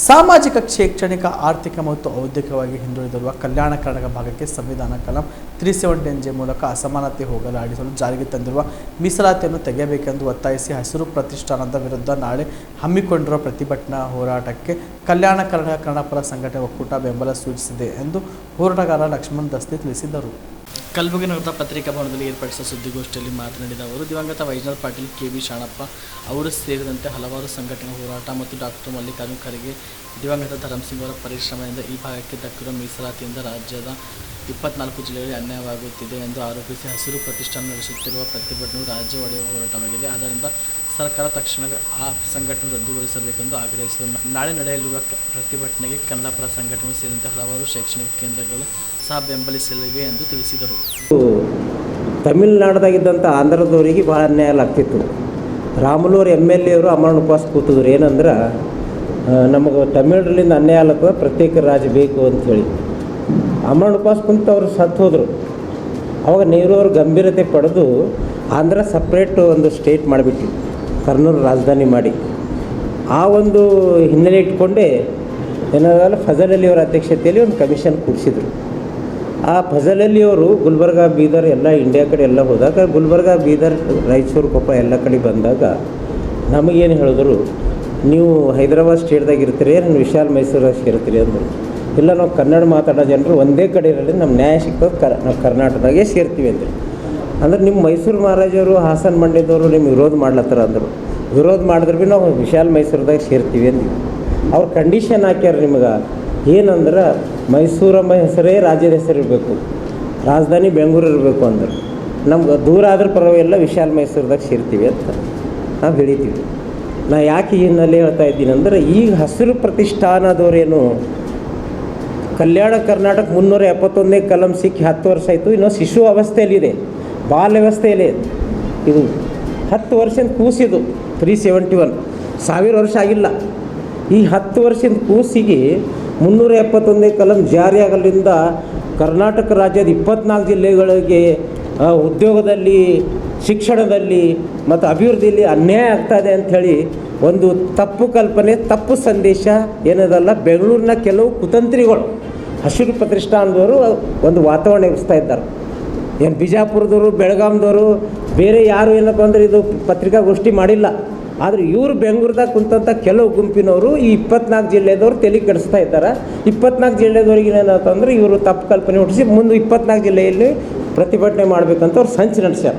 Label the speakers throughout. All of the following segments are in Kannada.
Speaker 1: ಸಾಮಾಜಿಕ, ಶೈಕ್ಷಣಿಕ, ಆರ್ಥಿಕ ಮತ್ತು ಔದ್ಯೋಗಿಕವಾಗಿ ಹಿಂದುಳಿದಿರುವ ಕಲ್ಯಾಣ ಕರ್ನಾಟಕ ಭಾಗಕ್ಕೆ ಸಂವಿಧಾನ ಕಲಂ 370 ಮೂಲಕ ಅಸಮಾನತೆ ಹೋಗಲಾಡಿಸಲು ಜಾರಿಗೆ ತಂದಿರುವ ಮೀಸಲಾತಿಯನ್ನು ತೆಗೆಯಬೇಕೆಂದು ಒತ್ತಾಯಿಸಿ ಹಸಿರು ಪ್ರತಿಷ್ಠಾನದ ವಿರುದ್ಧ ನಾಳೆ ಹಮ್ಮಿಕೊಂಡಿರುವ ಪ್ರತಿಭಟನಾ ಹೋರಾಟಕ್ಕೆ ಕಲ್ಯಾಣ ಕರ್ನಾಟಕ ಕನ್ನಡಪರ ಸಂಘಟನೆ ಒಕ್ಕೂಟ ಬೆಂಬಲ ಸೂಚಿಸಿದೆ ಎಂದು ಹೋರಾಟಗಾರ ಲಕ್ಷ್ಮಣ್ ದಸ್ತಿ ತಿಳಿಸಿದರು. ಕಲಬುರಗಿ ನಗರದ ಪತ್ರಿಕಾ ಭವನದಲ್ಲಿ ಏರ್ಪಡಿಸಿದ ಸುದ್ದಿಗೋಷ್ಠಿಯಲ್ಲಿ ಮಾತನಾಡಿದ ಅವರು, ದಿವಂಗತ ವೈಜನಾಥ್ ಪಾಟೀಲ್, ಕೆ.ಬಿ. ಶಾಣಪ್ಪ ಅವರು ಸೇರಿದಂತೆ ಹಲವಾರು ಸಂಘಟನೆ ಹೋರಾಟ ಮತ್ತು ಡಾಕ್ಟರ್ ಮಲ್ಲಿಕಾರ್ಜುನ ಖರ್ಗೆ, ದಿವಂಗತ ಧರ್ಮಸಿಂಗ್ ಅವರ ಪರಿಶ್ರಮದಿಂದ ಈ ಭಾಗಕ್ಕೆ ದಕ್ಕಿರುವ ಮೀಸಲಾತಿಯಿಂದ ರಾಜ್ಯದ 24 ಜಿಲ್ಲೆಗಳಲ್ಲಿ ಅನ್ಯಾಯವಾಗುತ್ತಿದೆ ಎಂದು ಆರೋಪಿಸಿ ಹಸಿರು ಪ್ರತಿಷ್ಠಾನ ನಡೆಸುತ್ತಿರುವ ಪ್ರತಿಭಟನೆಯು ರಾಜ್ಯ ಒಡೆಯುವ ಹೋರಾಟವಾಗಿದೆ. ಆದ್ದರಿಂದ ಸರ್ಕಾರ ತಕ್ಷಣವೇ ಆ ಸಂಘಟನೆ ರದ್ದುಗೊಳಿಸಬೇಕೆಂದು ಆಗ್ರಹಿಸಿದರು. ನಾಳೆ ನಡೆಯಲಿರುವ ಪ್ರತಿಭಟನೆಗೆ ಕನ್ನಡಪರ ಸಂಘಟನೆ ಸೇರಿದಂತೆ ಹಲವಾರು ಶೈಕ್ಷಣಿಕ ಕೇಂದ್ರಗಳು ಸಹ ಬೆಂಬಲಿಸಲಿವೆ ಎಂದು ತಿಳಿಸಿದರು.
Speaker 2: ತಮಿಳುನಾಡದಾಗಿದ್ದಂಥ ಆಂಧ್ರದವರಿಗೆ ಭಾಳ ಅನ್ಯಾಯ ಆಗ್ತಿತ್ತು. ರಾಮುಲೂರು MLA ಅವರು ಅಮರಣ ಉಪವಾಸ ಕೂತಿದ್ರು. ಏನಂದ್ರೆ ನಮಗೆ ತಮಿಳರಿಂದ ಅನ್ಯಾಯ ಆಗ್ತದೆ, ಪ್ರತ್ಯೇಕ ರಾಜ್ಯ ಬೇಕು ಅಂಥೇಳಿ ಅಮರಣ ಉಪವಾಸ ಕುಂತು ಅವರು ಸತ್ತು ಹೋದರು. ಅವಾಗ ನೆಹರು ಅವರು ಗಂಭೀರತೆ ಪಡೆದು ಆಂಧ್ರ ಸಪ್ರೇಟ್ ಒಂದು ಸ್ಟೇಟ್ ಮಾಡಿಬಿಟ್ಟು ಕರ್ನೂಲು ರಾಜಧಾನಿ ಮಾಡಿ, ಆ ಒಂದು ಹಿನ್ನೆಲೆ ಇಟ್ಕೊಂಡೇ ಏನಾದಲ್ಲ ಫಜಲ್ ಅಲಿ ಅವರ ಅಧ್ಯಕ್ಷತೆಯಲ್ಲಿ ಒಂದು ಕಮಿಷನ್ ಕೂಡಿಸಿದ್ರು. ಆ ಫಜಲ್ ಅಲಿ ಅವರು ಗುಲ್ಬರ್ಗ, ಬೀದರ್ ಎಲ್ಲ ಇಂಡಿಯಾ ಕಡೆ ಎಲ್ಲ ಹೋದಾಗ, ಗುಲ್ಬರ್ಗ, ಬೀದರ್, ರಾಯಚೂರು, ಕೊಪ್ಪಳ ಎಲ್ಲ ಕಡೆ ಬಂದಾಗ ನಮಗೇನು ಹೇಳಿದ್ರು, ನೀವು ಹೈದರಾಬಾದ್ ಸ್ಟೇಟ್ದಾಗ ಇರ್ತೀರಿ, ನೀವು ವಿಶಾಲ್ ಮೈಸೂರಾಗ ಸೇರ್ತೀರಿ ಅಂದರು. ಇಲ್ಲ, ನಾವು ಕನ್ನಡ ಮಾತಾಡೋ ಜನರು ಒಂದೇ ಕಡೆ ಇರಲಿ, ನಮ್ಮ ನ್ಯಾಯ ಸಿಗ್ತದೆ, ನಾವು ಕರ್ನಾಟಕದಾಗೆ ಸೇರ್ತೀವಿ ಅಂದರು. ಅಂದ್ರೆ ನಿಮ್ಮ ಮೈಸೂರು ಮಹಾರಾಜರು, ಹಾಸನ ಮಂಡ್ಯದವರು ನಿಮ್ಮ ವಿರೋಧ ಮಾಡ್ಲತ್ತಾರ ಅಂದರು. ವಿರೋಧ ಮಾಡಿದ್ರೆ ಭೀ ನಾವು ವಿಶಾಲ್ ಮೈಸೂರದಾಗ ಸೇರ್ತೀವಿ ಅಂದ್ವಿ. ಅವ್ರು ಕಂಡೀಷನ್ ಹಾಕ್ಯಾರ ನಿಮಗೆ, ಏನಂದ್ರೆ ಮೈಸೂರಮ್ಮ ಹೆಸರೇ ರಾಜ್ಯದ ಹೆಸರು ಇರಬೇಕು, ರಾಜಧಾನಿ ಬೆಂಗಳೂರು ಇರಬೇಕು ಅಂದರು. ನಮ್ಗೆ ದೂರ ಆದ್ರೆ ಪರವಾಗಿಲ್ಲ, ವಿಶಾಲ್ ಮೈಸೂರದಾಗ ಸೇರ್ತೀವಿ ಅಂತ ನಾವು ಬೆಳಿತೀವಿ. ನಾ ಯಾಕೆ ಈ ಹಿನ್ನೆಲೆ ಹೇಳ್ತಾ ಇದ್ದೀನಿ ಅಂದರೆ, ಈಗ ಹಸಿರು ಪ್ರತಿಷ್ಠಾನದವರೇನು ಕಲ್ಯಾಣ ಕರ್ನಾಟಕ 371ನೇ ಕಲಂ ಸಿಕ್ಕಿ 10 ವರ್ಷ ಆಯಿತು, ಇನ್ನೂ ಶಿಶು ಅವಸ್ಥೆಯಲ್ಲಿದೆ, ಬಾಲ್ಯ ವ್ಯವಸ್ಥೆಯಲ್ಲಿ. ಇದು 10 ವರ್ಷದ ಕೂಸಿದು 371, 1000 ವರ್ಷ ಆಗಿಲ್ಲ. ಈ 10 ವರ್ಷದ ಕೂಸಿಗೆ 371ನೇ ಕಲಂ ಜಾರಿಯಾಗಲಿಂದ ಕರ್ನಾಟಕ ರಾಜ್ಯದ 24 ಜಿಲ್ಲೆಗಳಿಗೆ ಉದ್ಯೋಗದಲ್ಲಿ, ಶಿಕ್ಷಣದಲ್ಲಿ ಮತ್ತು ಅಭಿವೃದ್ಧಿಯಲ್ಲಿ ಅನ್ಯಾಯ ಆಗ್ತಾಯಿದೆ ಅಂಥೇಳಿ ಒಂದು ತಪ್ಪು ಕಲ್ಪನೆ, ತಪ್ಪು ಸಂದೇಶ ಏನದಲ್ಲ, ಬೆಂಗಳೂರಿನ ಕೆಲವು ಕುತಂತ್ರಿಗಳು ಹಸಿರು ಪ್ರತಿಷ್ಠಾನದವರು ಒಂದು ವಾತಾವರಣ ಎಬ್ಬಿಸ್ತಾ ಇದ್ದಾರೆ. ಏನು ಬಿಜಾಪುರದವರು, ಬೆಳಗಾಂದವರು, ಬೇರೆ ಯಾರು ಏನಪ್ಪ ಅಂದರೆ ಇದು ಪತ್ರಿಕಾಗೋಷ್ಠಿ ಮಾಡಿಲ್ಲ. ಆದರೆ ಇವರು ಬೆಂಗಳೂರದಾಗ ಕುಂತಂಥ ಕೆಲವು ಗುಂಪಿನವರು ಈ 24 ಜಿಲ್ಲೆದವ್ರು ತಲೆ ಕೆಡಿಸ್ತಾ ಇದ್ದಾರೆ. 24 ಜಿಲ್ಲೆದವ್ರಿಗೆ ಏನಂತಂದ್ರೆ ಇವರು ತಪ್ಪು ಕಲ್ಪನೆ ಹುಟ್ಟಿಸಿ ಮುಂದೆ 24 ಜಿಲ್ಲೆಯಲ್ಲಿ ಪ್ರತಿಭಟನೆ ಮಾಡಬೇಕಂತ ಅವ್ರು ಸಂಚು ನಡೆಸ್ಯಾರ.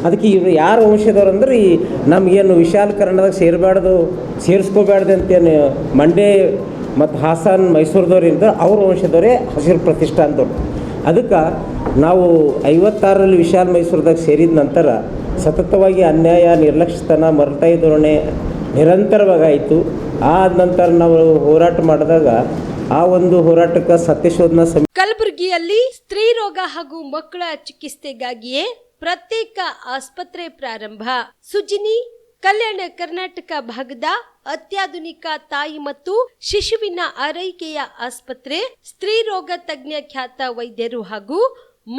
Speaker 2: ಅದಕ್ಕೆ ಇವರು ಯಾರು ವಂಶದವ್ರು ಅಂದ್ರೆ, ಈ ನಮಗೇನು ವಿಶಾಲ ಕನ್ನಡದಾಗ ಸೇರಿಸ್ಕೋಬಾರ್ದು ಅಂತೇನು ಮಂಡ್ಯ ಮತ್ತು ಹಾಸನ, ಮೈಸೂರದವ್ರು ಇರ್ತಾರೆ, ಅವ್ರ ವಂಶದವರೇ ಹಸಿರು ಪ್ರತಿಷ್ಠಾನದವ್ರು. ಅದಕ್ಕೆ ನಾವು 56ರಲ್ಲಿ ವಿಶಾಲ ಮೈಸೂರದಾಗ ಸೇರಿದ ನಂತರ ಸತತವಾಗಿ ಅನ್ಯಾಯ, ನಿರ್ಲಕ್ಷ್ಯತನ, ಮರ್ತಾಯಿ ಧೋರಣೆ ನಿರಂತರವಾಗಿ ಆಯಿತು. ಆದ ನಂತರ ನಾವು ಹೋರಾಟ ಮಾಡಿದಾಗ ಆ ಒಂದು ಹೋರಾಟಕ್ಕೆ ಸತ್ಯಶೋಧನಾ
Speaker 3: ಕಲಬುರಗಿಯಲ್ಲಿ ಸ್ತ್ರೀ ರೋಗ ಹಾಗೂ ಮಕ್ಕಳ ಚಿಕಿತ್ಸೆಗಾಗಿಯೇ ಪ್ರತ್ಯೇಕ ಆಸ್ಪತ್ರೆ ಪ್ರಾರಂಭ. ಸುಜಿನಿ ಕಲ್ಯಾಣ ಕರ್ನಾಟಕ ಭಾಗದ ಅತ್ಯಾಧುನಿಕ ತಾಯಿ ಮತ್ತು ಶಿಶುವಿನ ಆರೈಕೆಯ ಆಸ್ಪತ್ರೆ, ಸ್ತ್ರೀ ರೋಗ ತಜ್ಞ ಖ್ಯಾತ ವೈದ್ಯರು ಹಾಗೂ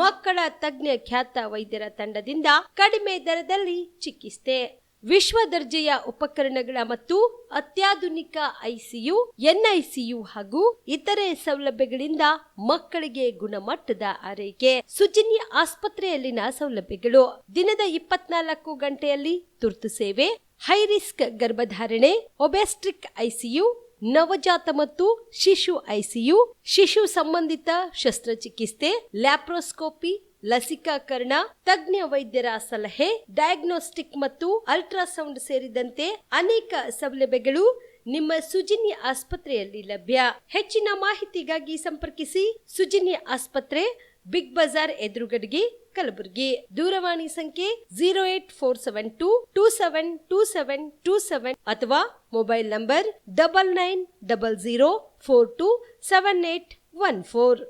Speaker 3: ಮಕ್ಕಳ ತಜ್ಞ ಖ್ಯಾತ ವೈದ್ಯರ ತಂಡದಿಂದ ಕಡಿಮೆ ದರದಲ್ಲಿ ಚಿಕಿತ್ಸೆ, ವಿಶ್ವ ದರ್ಜೆಯ ಉಪಕರಣಗಳ ಮತ್ತು ಅತ್ಯಾಧುನಿಕ ICU, NICU ಹಾಗೂ ಇತರೆ ಸೌಲಭ್ಯಗಳಿಂದ ಮಕ್ಕಳಿಗೆ ಗುಣಮಟ್ಟದ ಆರೈಕೆ. ಸುಜಿನಿ ಆಸ್ಪತ್ರೆಯಲ್ಲಿನ ಸೌಲಭ್ಯಗಳು: ದಿನದ 24 ಗಂಟೆಯಲ್ಲಿ ತುರ್ತು ಸೇವೆ, ಹೈ ರಿಸ್ಕ್ ಗರ್ಭಧಾರಣೆ, ಒಬೆಸ್ಟ್ರಿಕ್ ICU, ನವಜಾತ ಮತ್ತು ಶಿಶು ICU, ಶಿಶು ಸಂಬಂಧಿತ ಶಸ್ತ್ರಚಿಕಿತ್ಸೆ, ಲ್ಯಾಪ್ರೋಸ್ಕೋಪಿ, ಲಸಿಕಾಕರಣ, ತಜ್ಞ ವೈದ್ಯರ ಸಲಹೆ, ಡಯಾಗ್ನೋಸ್ಟಿಕ್ ಮತ್ತು ಅಲ್ಟ್ರಾಸೌಂಡ್ ಸೇರಿದಂತೆ ಅನೇಕ ಸೌಲಭ್ಯಗಳು ನಿಮ್ಮ ಸುಜಿನಿ ಆಸ್ಪತ್ರೆಯಲ್ಲಿ ಲಭ್ಯ. ಹೆಚ್ಚಿನ ಮಾಹಿತಿಗಾಗಿ ಸಂಪರ್ಕಿಸಿ ಸುಜಿನಿ ಆಸ್ಪತ್ರೆ, ಬಿಗ್ ಬಜಾರ್ ಎದುರುಗಡೆಗೆ, ಕಲಬುರಗಿ. ದೂರವಾಣಿ ಸಂಖ್ಯೆ 08472727227 ಅಥವಾ ಮೊಬೈಲ್ ನಂಬರ್ 9900427814.